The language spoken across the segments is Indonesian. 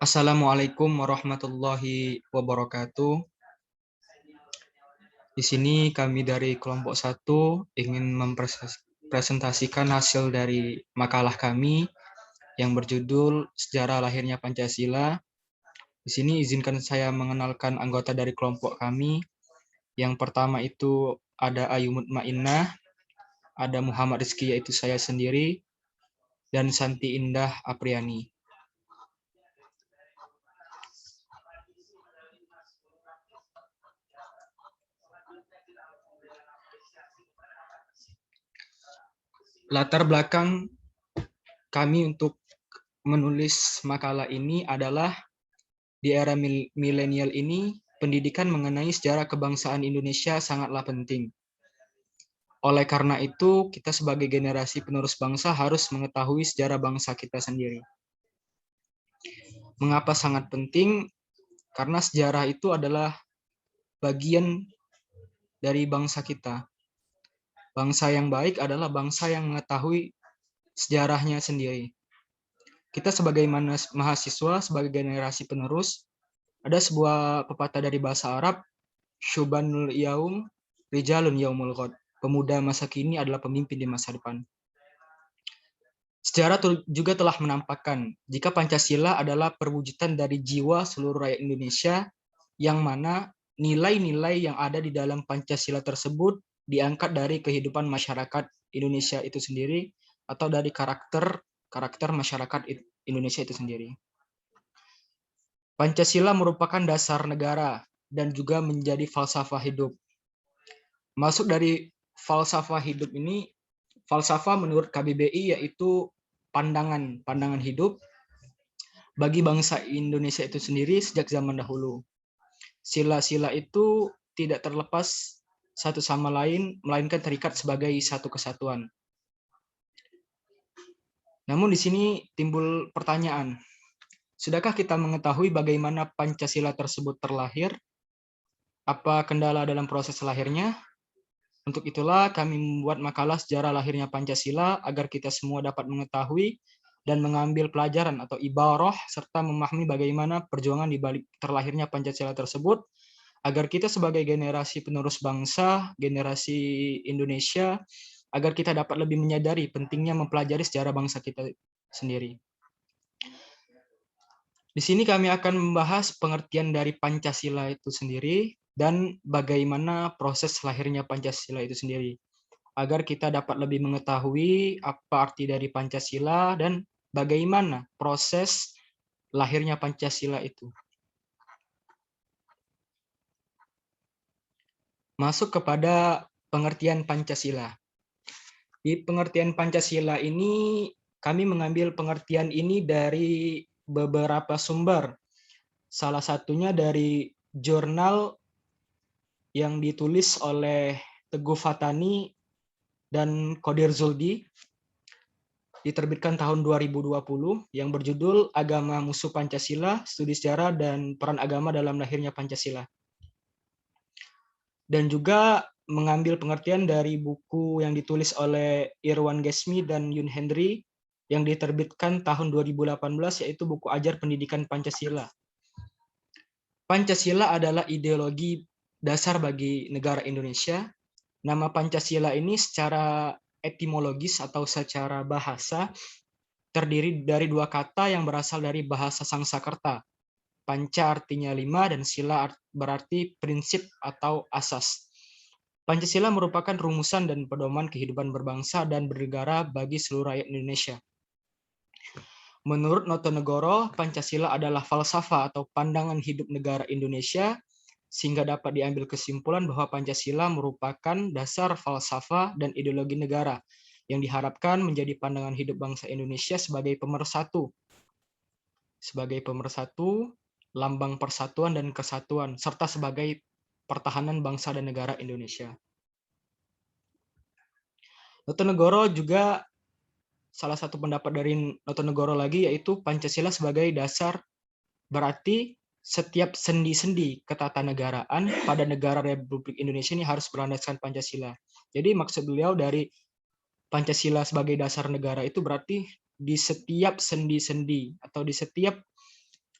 Assalamualaikum warahmatullahi wabarakatuh. Di sini kami dari kelompok 1 ingin mempresentasikan hasil dari makalah kami yang berjudul Sejarah Lahirnya Pancasila. Di sini izinkan saya mengenalkan anggota dari kelompok kami. Yang pertama itu ada Ayu Mutmainnah, ada Muhammad Rizky yaitu saya sendiri, dan Santi Indah Apriani. Latar belakang kami untuk menulis makalah ini adalah di era milenial ini, pendidikan mengenai sejarah kebangsaan Indonesia sangatlah penting. Oleh karena itu, kita sebagai generasi penerus bangsa harus mengetahui sejarah bangsa kita sendiri. Mengapa sangat penting? Karena sejarah itu adalah bagian dari bangsa kita. Bangsa yang baik adalah bangsa yang mengetahui sejarahnya sendiri. Kita sebagai mahasiswa, sebagai generasi penerus, ada sebuah pepatah dari bahasa Arab, Syubanul Yaum, Rijalun Yaumul Ghad. Pemuda masa kini adalah pemimpin di masa depan. Sejarah juga telah menampakkan jika Pancasila adalah perwujudan dari jiwa seluruh rakyat Indonesia, yang mana nilai-nilai yang ada di dalam Pancasila tersebut diangkat dari kehidupan masyarakat Indonesia itu sendiri atau dari karakter masyarakat Indonesia itu sendiri. Pancasila merupakan dasar negara dan juga menjadi falsafah hidup. Masuk dari falsafah hidup ini, falsafah menurut KBBI yaitu pandangan hidup bagi bangsa Indonesia itu sendiri sejak zaman dahulu. Sila-sila itu tidak terlepas satu sama lain, melainkan terikat sebagai satu kesatuan. Namun di sini timbul pertanyaan, sudahkah kita mengetahui bagaimana Pancasila tersebut terlahir? Apa kendala dalam proses lahirnya? Untuk itulah kami membuat makalah sejarah lahirnya Pancasila agar kita semua dapat mengetahui dan mengambil pelajaran atau ibarah serta memahami bagaimana perjuangan di balik terlahirnya Pancasila tersebut agar kita sebagai generasi penerus bangsa, generasi Indonesia, agar kita dapat lebih menyadari pentingnya mempelajari sejarah bangsa kita sendiri. Di sini kami akan membahas pengertian dari Pancasila itu sendiri dan bagaimana proses lahirnya Pancasila itu sendiri, agar kita dapat lebih mengetahui apa arti dari Pancasila dan bagaimana proses lahirnya Pancasila itu. Masuk kepada pengertian Pancasila. Di pengertian Pancasila ini, kami mengambil pengertian ini dari beberapa sumber. Salah satunya dari jurnal yang ditulis oleh Teguh Fatani dan Qodir Zuldi, diterbitkan tahun 2020, yang berjudul Agama Musuh Pancasila, Studi Sejarah dan Peran Agama dalam Lahirnya Pancasila. Dan juga mengambil pengertian dari buku yang ditulis oleh Irwan Gesmi dan Yun Hendry, yang diterbitkan tahun 2018, yaitu buku Ajar Pendidikan Pancasila. Pancasila adalah ideologi dasar bagi negara Indonesia. Nama Pancasila ini secara etimologis atau secara bahasa terdiri dari dua kata yang berasal dari bahasa Sangsakerta. Panca artinya 5 dan sila berarti prinsip atau asas. Pancasila merupakan rumusan dan pedoman kehidupan berbangsa dan bernegara bagi seluruh rakyat Indonesia. Menurut Notonegoro, Pancasila adalah falsafah atau pandangan hidup negara Indonesia, sehingga dapat diambil kesimpulan bahwa Pancasila merupakan dasar falsafah dan ideologi negara yang diharapkan menjadi pandangan hidup bangsa Indonesia sebagai pemersatu, lambang persatuan dan kesatuan, serta sebagai pertahanan bangsa dan negara Indonesia. Notonegoro juga salah satu pendapat dari Notonegoro lagi, yaitu Pancasila sebagai dasar berarti setiap sendi-sendi ketatanegaraan pada negara Republik Indonesia ini harus berlandaskan Pancasila. Jadi maksud beliau dari Pancasila sebagai dasar negara itu berarti di setiap sendi-sendi atau di setiap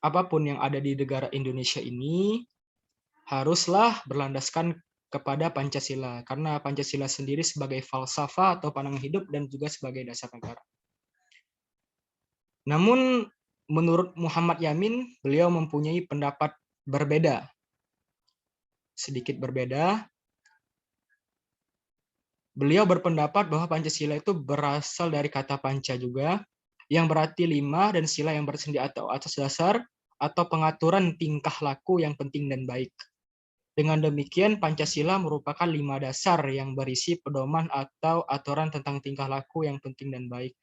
apapun yang ada di negara Indonesia ini haruslah berlandaskan kepada Pancasila, karena Pancasila sendiri sebagai falsafah atau pandangan hidup dan juga sebagai dasar negara. Namun menurut Muhammad Yamin, beliau mempunyai pendapat berbeda, sedikit berbeda. Beliau berpendapat bahwa Pancasila itu berasal dari kata panca juga, yang berarti 5, dan sila yang bersendi atau atas dasar atau pengaturan tingkah laku yang penting dan baik. Dengan demikian, Pancasila merupakan 5 dasar yang berisi pedoman atau aturan tentang tingkah laku yang penting dan baik.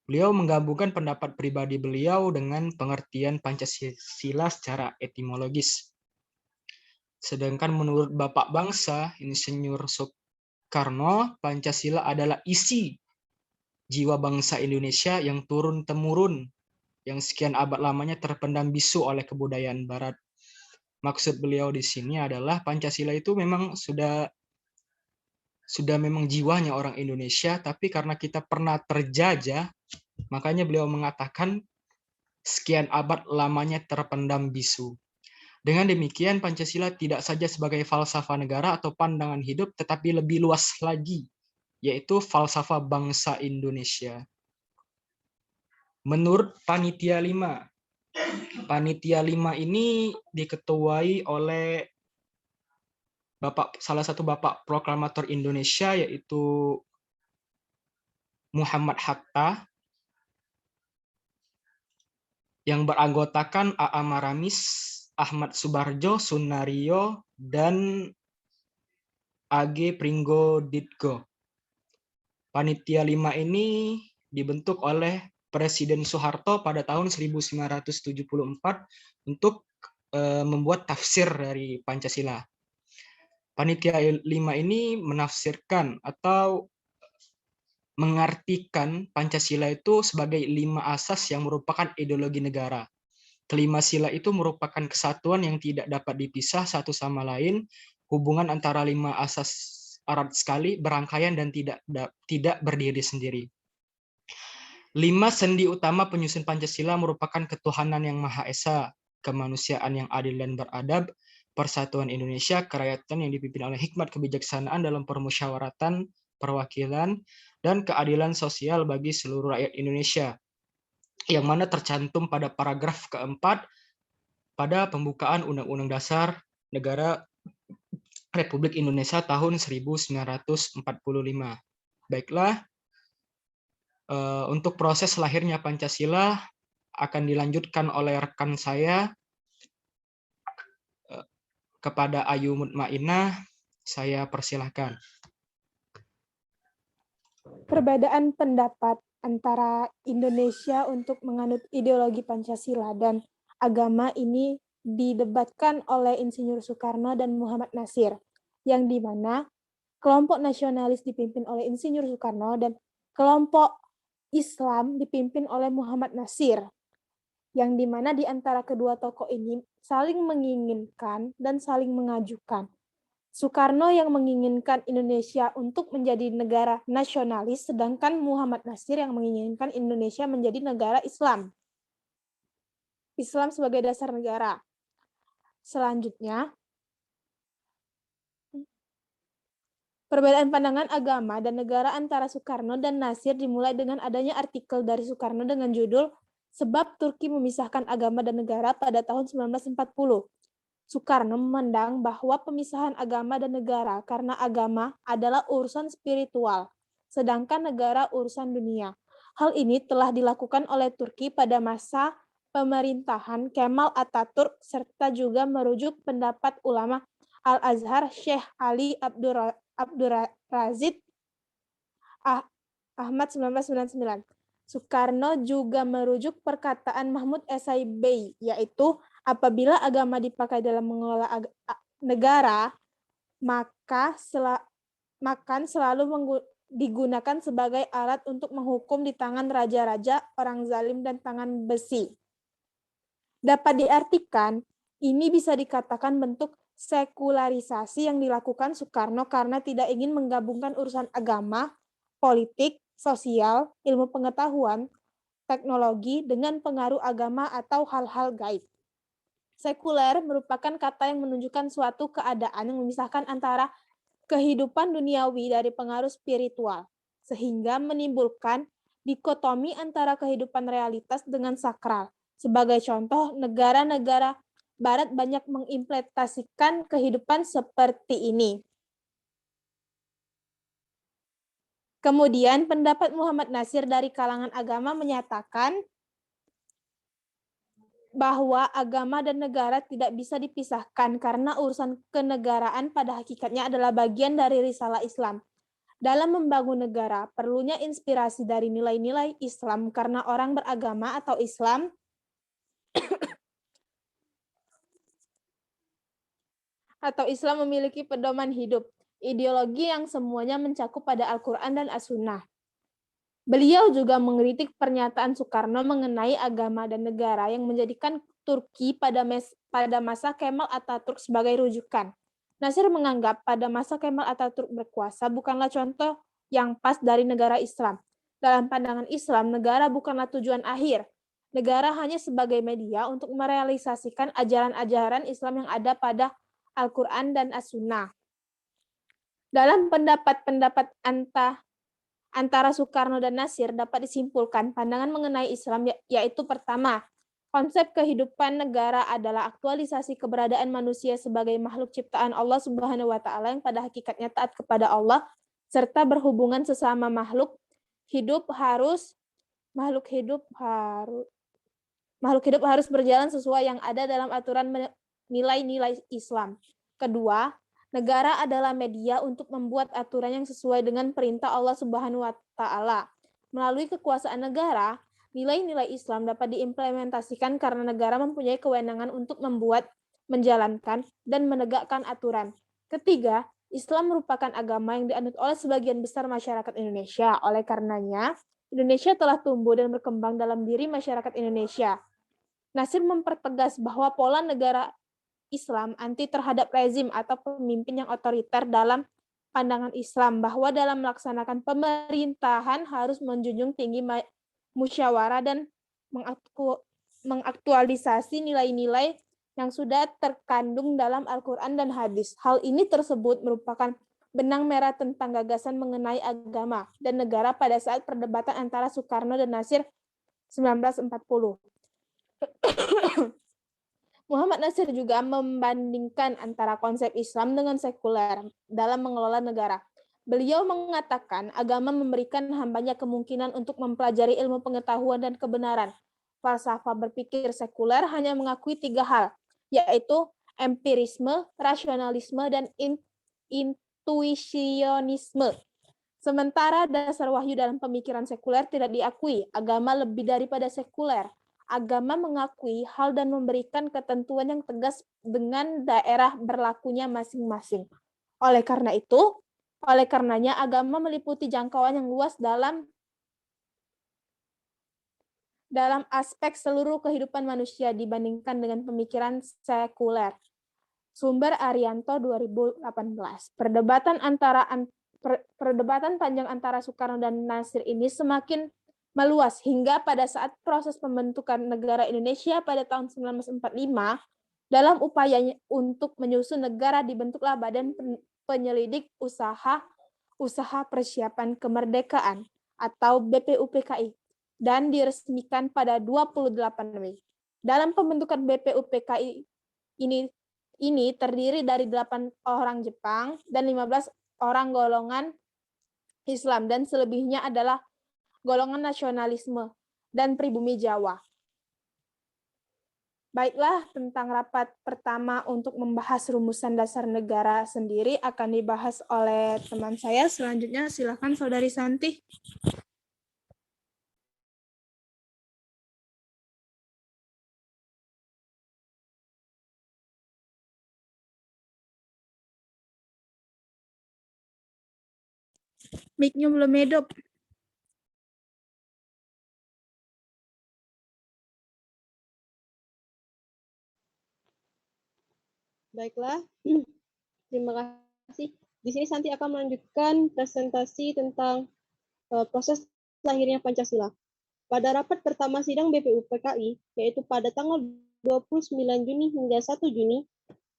Beliau menggabungkan pendapat pribadi beliau dengan pengertian Pancasila secara etimologis. Sedangkan menurut Bapak Bangsa, Insinyur Soekarno, Pancasila adalah isi jiwa bangsa Indonesia yang turun-temurun, yang sekian abad lamanya terpendam bisu oleh kebudayaan Barat. Maksud beliau di sini adalah Pancasila itu memang sudah memang jiwanya orang Indonesia, tapi karena kita pernah terjajah, makanya beliau mengatakan sekian abad lamanya terpendam bisu. Dengan demikian, Pancasila tidak saja sebagai falsafah negara atau pandangan hidup, tetapi lebih luas lagi, yaitu falsafah bangsa Indonesia. Menurut Panitia 5, Panitia 5 ini diketuai oleh salah satu bapak proklamator Indonesia, yaitu Muhammad Hatta, yang beranggotakan A.A. Maramis, Ahmad Subarjo, Sunario, dan A.G. Pringgoditgo. Panitia 5 ini dibentuk oleh Presiden Soeharto pada tahun 1974 untuk membuat tafsir dari Pancasila. Panitia 5 ini menafsirkan atau mengartikan Pancasila itu sebagai 5 asas yang merupakan ideologi negara. Kelima sila itu merupakan kesatuan yang tidak dapat dipisah satu sama lain, hubungan antara 5 asas erat sekali, berangkaian dan tidak berdiri sendiri. 5 sendi utama penyusun Pancasila merupakan ketuhanan yang Maha Esa, kemanusiaan yang adil dan beradab, persatuan Indonesia, kerakyatan yang dipimpin oleh hikmat kebijaksanaan dalam permusyawaratan, perwakilan, dan keadilan sosial bagi seluruh rakyat Indonesia, yang mana tercantum pada paragraf keempat pada pembukaan Undang-Undang Dasar Negara Republik Indonesia tahun 1945. Baiklah, untuk proses lahirnya Pancasila akan dilanjutkan oleh rekan saya kepada Ayu Mutmainah. Saya persilahkan. Perbedaan pendapat antara Indonesia untuk menganut ideologi Pancasila dan agama ini didebatkan oleh Insinyur Soekarno dan Muhammad Nasir, yang dimana kelompok nasionalis dipimpin oleh Insinyur Soekarno dan kelompok Islam dipimpin oleh Muhammad Nasir, yang dimana di antara kedua tokoh ini saling menginginkan dan saling mengajukan. Soekarno yang menginginkan Indonesia untuk menjadi negara nasionalis, sedangkan Muhammad Nasir yang menginginkan Indonesia menjadi negara Islam. Islam sebagai dasar negara. Selanjutnya, perbedaan pandangan agama dan negara antara Soekarno dan Nasir dimulai dengan adanya artikel dari Soekarno dengan judul Sebab Turki Memisahkan Agama dan Negara pada tahun 1940. Soekarno memandang bahwa pemisahan agama dan negara karena agama adalah urusan spiritual, sedangkan negara urusan dunia. Hal ini telah dilakukan oleh Turki pada masa pemerintahan Kemal Atatürk serta juga merujuk pendapat ulama Al-Azhar Syekh Ali Abdurrazid Ahmad 1999. Soekarno juga merujuk perkataan Mahmud Esai Bey, yaitu apabila agama dipakai dalam mengelola negara, maka selalu digunakan sebagai alat untuk menghukum di tangan raja-raja, orang zalim, dan tangan besi. Dapat diartikan, ini bisa dikatakan bentuk sekularisasi yang dilakukan Soekarno karena tidak ingin menggabungkan urusan agama, politik, sosial, ilmu pengetahuan, teknologi dengan pengaruh agama atau hal-hal gaib. Sekuler merupakan kata yang menunjukkan suatu keadaan yang memisahkan antara kehidupan duniawi dari pengaruh spiritual, sehingga menimbulkan dikotomi antara kehidupan realitas dengan sakral. Sebagai contoh, negara-negara Barat banyak mengimplementasikan kehidupan seperti ini. Kemudian pendapat Muhammad Nasir dari kalangan agama menyatakan bahwa agama dan negara tidak bisa dipisahkan karena urusan kenegaraan pada hakikatnya adalah bagian dari risalah Islam. Dalam membangun negara, perlunya inspirasi dari nilai-nilai Islam karena orang beragama atau Islam memiliki pedoman hidup, ideologi yang semuanya mencakup pada Al-Quran dan As-Sunnah. Beliau juga mengkritik pernyataan Soekarno mengenai agama dan negara yang menjadikan Turki pada masa Kemal Atatürk sebagai rujukan. Nasir menganggap pada masa Kemal Atatürk berkuasa bukanlah contoh yang pas dari negara Islam. Dalam pandangan Islam, negara bukanlah tujuan akhir. Negara hanya sebagai media untuk merealisasikan ajaran-ajaran Islam yang ada pada Al-Quran dan As-Sunnah. Dalam pendapat-pendapat antara Soekarno dan Nasir dapat disimpulkan pandangan mengenai Islam, yaitu pertama, konsep kehidupan negara adalah aktualisasi keberadaan manusia sebagai makhluk ciptaan Allah Subhanahu wa taala yang pada hakikatnya taat kepada Allah serta berhubungan sesama makhluk hidup harus berjalan sesuai yang ada dalam aturan nilai-nilai Islam. Kedua, negara adalah media untuk membuat aturan yang sesuai dengan perintah Allah Subhanahu wa taala. Melalui kekuasaan negara, nilai-nilai Islam dapat diimplementasikan karena negara mempunyai kewenangan untuk membuat, menjalankan, dan menegakkan aturan. Ketiga, Islam merupakan agama yang dianut oleh sebagian besar masyarakat Indonesia. Oleh karenanya, Indonesia telah tumbuh dan berkembang dalam diri masyarakat Indonesia. Nasir mempertegas bahwa pola negara Islam anti terhadap rezim atau pemimpin yang otoriter dalam pandangan Islam, bahwa dalam melaksanakan pemerintahan harus menjunjung tinggi musyawarah dan mengaktualisasi nilai-nilai yang sudah terkandung dalam Al-Quran dan hadis. Hal ini tersebut merupakan benang merah tentang gagasan mengenai agama dan negara pada saat perdebatan antara Soekarno dan Nasir 1940. Muhammad Nasir juga membandingkan antara konsep Islam dengan sekuler dalam mengelola negara. Beliau mengatakan agama memberikan hambanya kemungkinan untuk mempelajari ilmu pengetahuan dan kebenaran. Falsafah berpikir sekuler hanya mengakui 3 hal, yaitu empirisme, rasionalisme, dan intuisionisme. Sementara dasar wahyu dalam pemikiran sekuler tidak diakui. Agama lebih daripada sekuler. Agama mengakui hal dan memberikan ketentuan yang tegas dengan daerah berlakunya masing-masing. Oleh karenanya agama meliputi jangkauan yang luas dalam aspek seluruh kehidupan manusia dibandingkan dengan pemikiran sekuler. Sumber Arianto 2018. Perdebatan panjang antara Soekarno dan Nasir ini semakin meluas hingga pada saat proses pembentukan negara Indonesia pada tahun 1945, dalam upayanya untuk menyusun negara dibentuklah Badan Penyelidik Usaha Persiapan Kemerdekaan atau BPUPKI dan diresmikan pada 28 Mei. Dalam pembentukan BPUPKI ini terdiri dari 8 orang Jepang dan 15 orang golongan Islam dan selebihnya adalah golongan nasionalisme dan pribumi Jawa. Baiklah, tentang rapat pertama untuk membahas rumusan dasar negara sendiri akan dibahas oleh teman saya. Selanjutnya silakan Saudari Santi. Mic-nya belum hidup. Baiklah, terima kasih. Di sini Santi akan melanjutkan presentasi tentang proses lahirnya Pancasila. Pada rapat pertama sidang BPUPKI, yaitu pada tanggal 29 Juni hingga 1 Juni,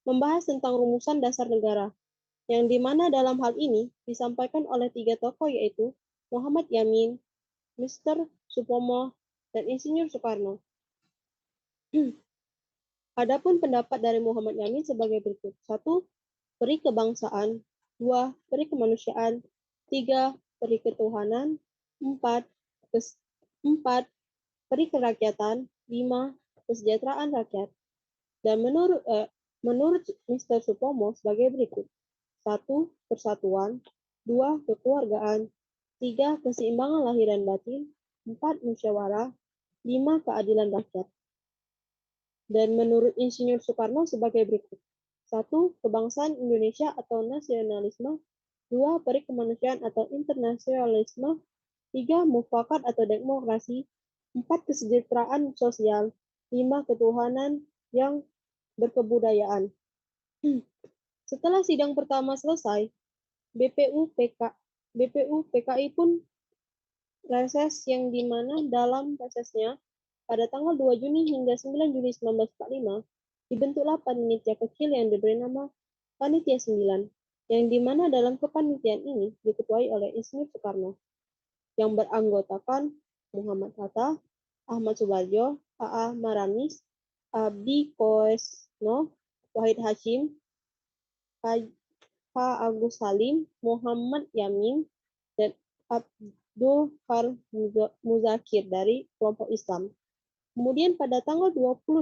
membahas tentang rumusan dasar negara, yang dimana dalam hal ini disampaikan oleh 3 tokoh yaitu Muhammad Yamin, Mr. Supomo, dan Insinyur Soekarno. Adapun pendapat dari Muhammad Yamin sebagai berikut. 1. Peri kebangsaan. 2. Peri kemanusiaan. 3. Peri ketuhanan. 4. Peri kerakyatan. 5. Kesejahteraan rakyat. Dan menurut Mr. Supomo sebagai berikut. 1. Persatuan. 2. Kekeluargaan. 3. Keseimbangan lahir dan batin. 4. Musyawarah. 5. Keadilan rakyat. Dan menurut Insinyur Soekarno sebagai berikut. 1. Kebangsaan Indonesia atau nasionalisme. 2. Peri kemanusiaan atau internasionalisme. 3. Mufakat atau demokrasi. 4. Kesejahteraan sosial. 5. Ketuhanan yang berkebudayaan. Setelah sidang pertama selesai, BPUPKI pun reses, yang dimana dalam resesnya pada tanggal 2 Juni hingga 9 Juli 1945 dibentuklah panitia kecil yang diberi nama Panitia 9, yang dimana dalam kepanitiaan ini diketuai oleh Insinyur Soekarno, yang beranggotakan Muhammad Hatta, Ahmad Subarjo, A.A. Maramis, Abdi Koesno, Wahid Hashim, Pak Agus Salim, Muhammad Yamin, dan Abdul Har Muzakir dari kelompok Islam. Kemudian pada tanggal 22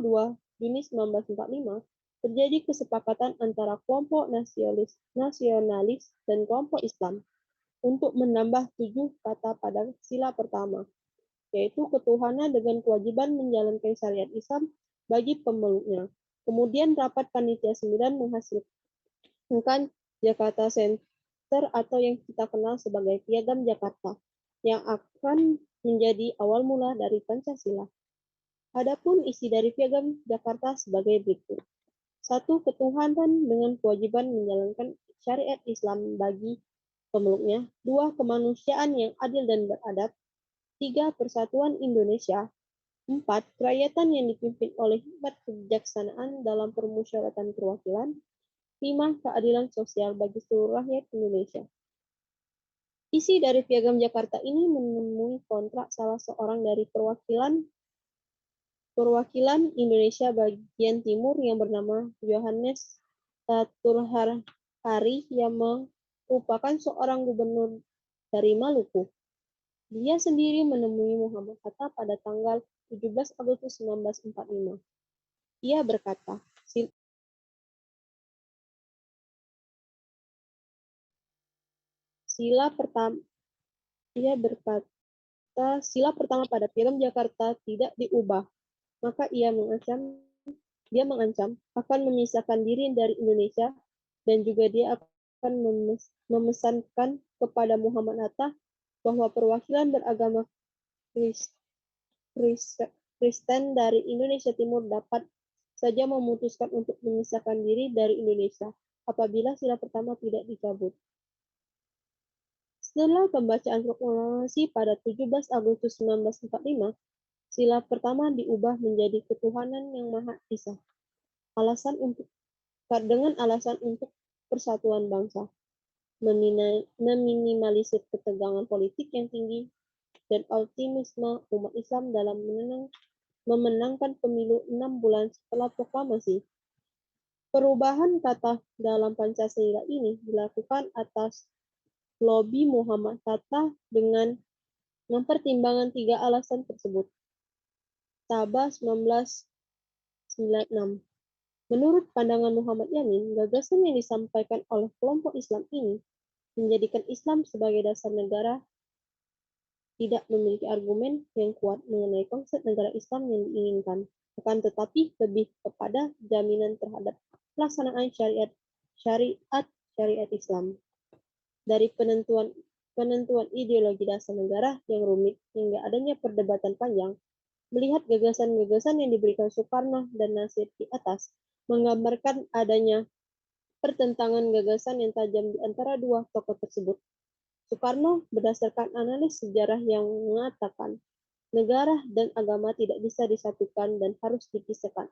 Juni 1945 terjadi kesepakatan antara kelompok nasionalis dan kelompok Islam untuk menambah 7 kata pada sila pertama, yaitu ketuhanan dengan kewajiban menjalankan syariat Islam bagi pemeluknya. Kemudian rapat panitia 9 menghasilkan Jakarta Center atau yang kita kenal sebagai Piagam Jakarta, yang akan menjadi awal mula dari Pancasila. Adapun isi dari Piagam Jakarta sebagai berikut. 1. Ketuhanan dengan kewajiban menjalankan syariat Islam bagi pemeluknya. 2. Kemanusiaan yang adil dan beradab. 3. Persatuan Indonesia. 4. Kerakyatan yang dipimpin oleh hikmat kebijaksanaan dalam permusyawaratan perwakilan. 5. Keadilan sosial bagi seluruh rakyat Indonesia. Isi dari Piagam Jakarta ini menemui kontrak salah seorang dari perwakilan Indonesia bagian timur yang bernama Johannes Taturhari, yang merupakan seorang gubernur dari Maluku. Dia sendiri menemui Muhammad Hatta pada tanggal 17 Agustus 1945. Ia berkata, sila pertama pada Piagam Jakarta tidak diubah, maka dia mengancam akan memisahkan diri dari Indonesia, dan juga dia akan memesankan kepada Muhammad Hatta bahwa perwakilan beragama Kristen dari Indonesia Timur dapat saja memutuskan untuk memisahkan diri dari Indonesia apabila sila pertama tidak dicabut. Setelah pembacaan proklamasi pada 17 Agustus 1945, sila pertama diubah menjadi ketuhanan yang Maha Esa. Dengan alasan untuk persatuan bangsa, meminimalisir ketegangan politik yang tinggi, dan optimisme umat Islam dalam memenangkan pemilu 6 bulan setelah proklamasi. Perubahan kata dalam Pancasila ini dilakukan atas lobi Muhammad Hatta dengan mempertimbangkan 3 alasan tersebut. Sabah 1996. Menurut pandangan Muhammad Yamin, gagasan yang disampaikan oleh kelompok Islam ini menjadikan Islam sebagai dasar negara tidak memiliki argumen yang kuat mengenai konsep negara Islam yang diinginkan, akan tetapi lebih kepada jaminan terhadap pelaksanaan syariat Islam. Dari penentuan ideologi dasar negara yang rumit hingga adanya perdebatan panjang, melihat gagasan-gagasan yang diberikan Soekarno dan Nasir di atas menggambarkan adanya pertentangan gagasan yang tajam di antara dua tokoh tersebut. Soekarno berdasarkan analis sejarah yang mengatakan negara dan agama tidak bisa disatukan dan harus dipisahkan.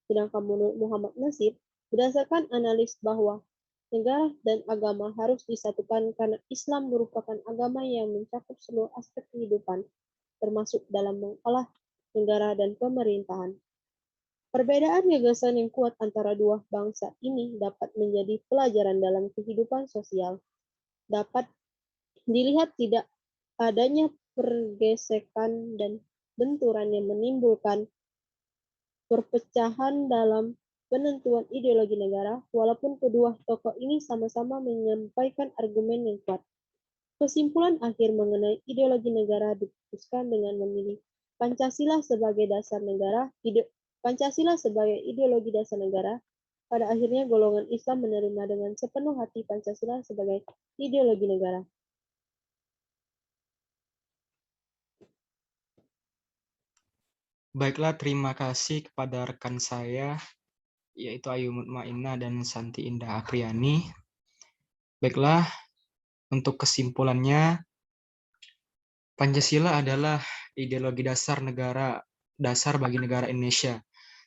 Sedangkan menurut Muhammad Nasir, berdasarkan analis bahwa negara dan agama harus disatukan karena Islam merupakan agama yang mencakup seluruh aspek kehidupan, termasuk dalam mengolah negara dan pemerintahan. Perbedaan gagasan yang kuat antara dua bangsa ini dapat menjadi pelajaran dalam kehidupan sosial. Dapat dilihat tidak adanya pergesekan dan benturan yang menimbulkan perpecahan dalam penentuan ideologi negara, walaupun kedua tokoh ini sama-sama menyampaikan argumen yang kuat. Kesimpulan akhir mengenai ideologi negara diputuskan dengan memilih Pancasila sebagai dasar negara, Pancasila sebagai ideologi dasar negara. Pada akhirnya golongan Islam menerima dengan sepenuh hati Pancasila sebagai ideologi negara. Baiklah, terima kasih kepada rekan saya, yaitu Ayu Mutmainah dan Santi Indah Apriani. Baiklah, untuk kesimpulannya, Pancasila adalah ideologi dasar bagi negara Indonesia.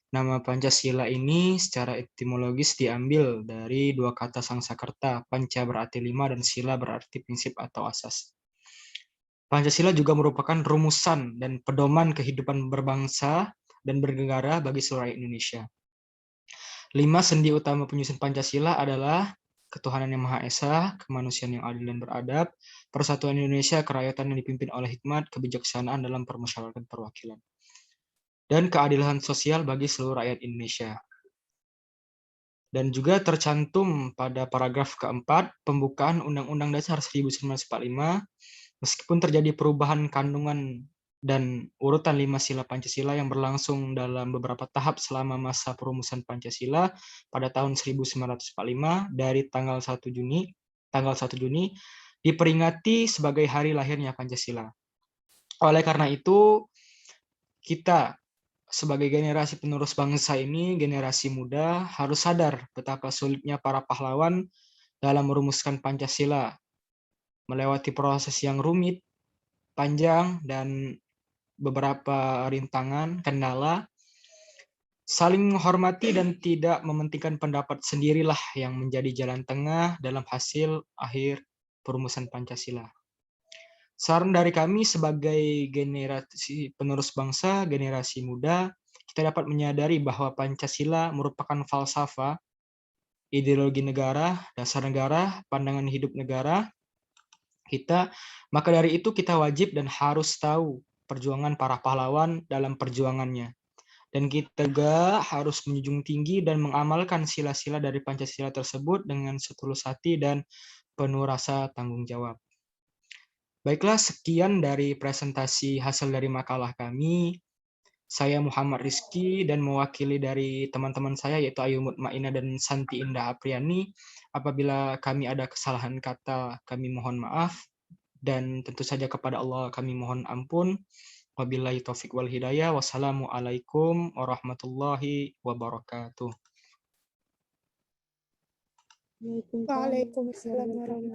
Nama Pancasila ini secara etimologis diambil dari dua kata Sangsakerta, panca berarti 5 dan sila berarti prinsip atau asas. Pancasila juga merupakan rumusan dan pedoman kehidupan berbangsa dan bernegara bagi seluruh rakyat Indonesia. 5 sendi utama penyusun Pancasila adalah ketuhanan yang Maha Esa, kemanusiaan yang adil dan beradab, persatuan Indonesia, kerakyatan yang dipimpin oleh hikmat, kebijaksanaan dalam permusyawaratan perwakilan, dan keadilan sosial bagi seluruh rakyat Indonesia. Dan juga tercantum pada paragraf keempat, pembukaan Undang-Undang Dasar 1945, meskipun terjadi perubahan kandungan dan urutan 5 sila Pancasila yang berlangsung dalam beberapa tahap selama masa perumusan Pancasila pada tahun 1945 dari tanggal 1 Juni diperingati sebagai hari lahirnya Pancasila. Oleh karena itu, kita sebagai generasi penerus bangsa ini, generasi muda, harus sadar betapa sulitnya para pahlawan dalam merumuskan Pancasila, melewati proses yang rumit, panjang, dan beberapa rintangan, kendala, saling menghormati dan tidak mementingkan pendapat sendirilah yang menjadi jalan tengah dalam hasil akhir perumusan Pancasila. Saran dari kami sebagai generasi penerus bangsa, generasi muda, kita dapat menyadari bahwa Pancasila merupakan falsafah, ideologi negara, dasar negara, pandangan hidup negara kita. Maka dari itu kita wajib dan harus tahu perjuangan para pahlawan dalam perjuangannya. Dan kita juga harus menjunjung tinggi dan mengamalkan sila-sila dari Pancasila tersebut dengan setulus hati dan penuh rasa tanggung jawab. Baiklah, sekian dari presentasi hasil dari makalah kami. Saya Muhammad Rizky dan mewakili dari teman-teman saya yaitu Ayu Mutmainah dan Santi Indah Apriani. Apabila kami ada kesalahan kata, kami mohon maaf. Dan tentu saja kepada Allah kami mohon ampun. Wabillahi taufik wal hidayah. Wassalamualaikum warahmatullahi wabarakatuh. Waalaikumsalam. Waalaikumsalam warahmatullahi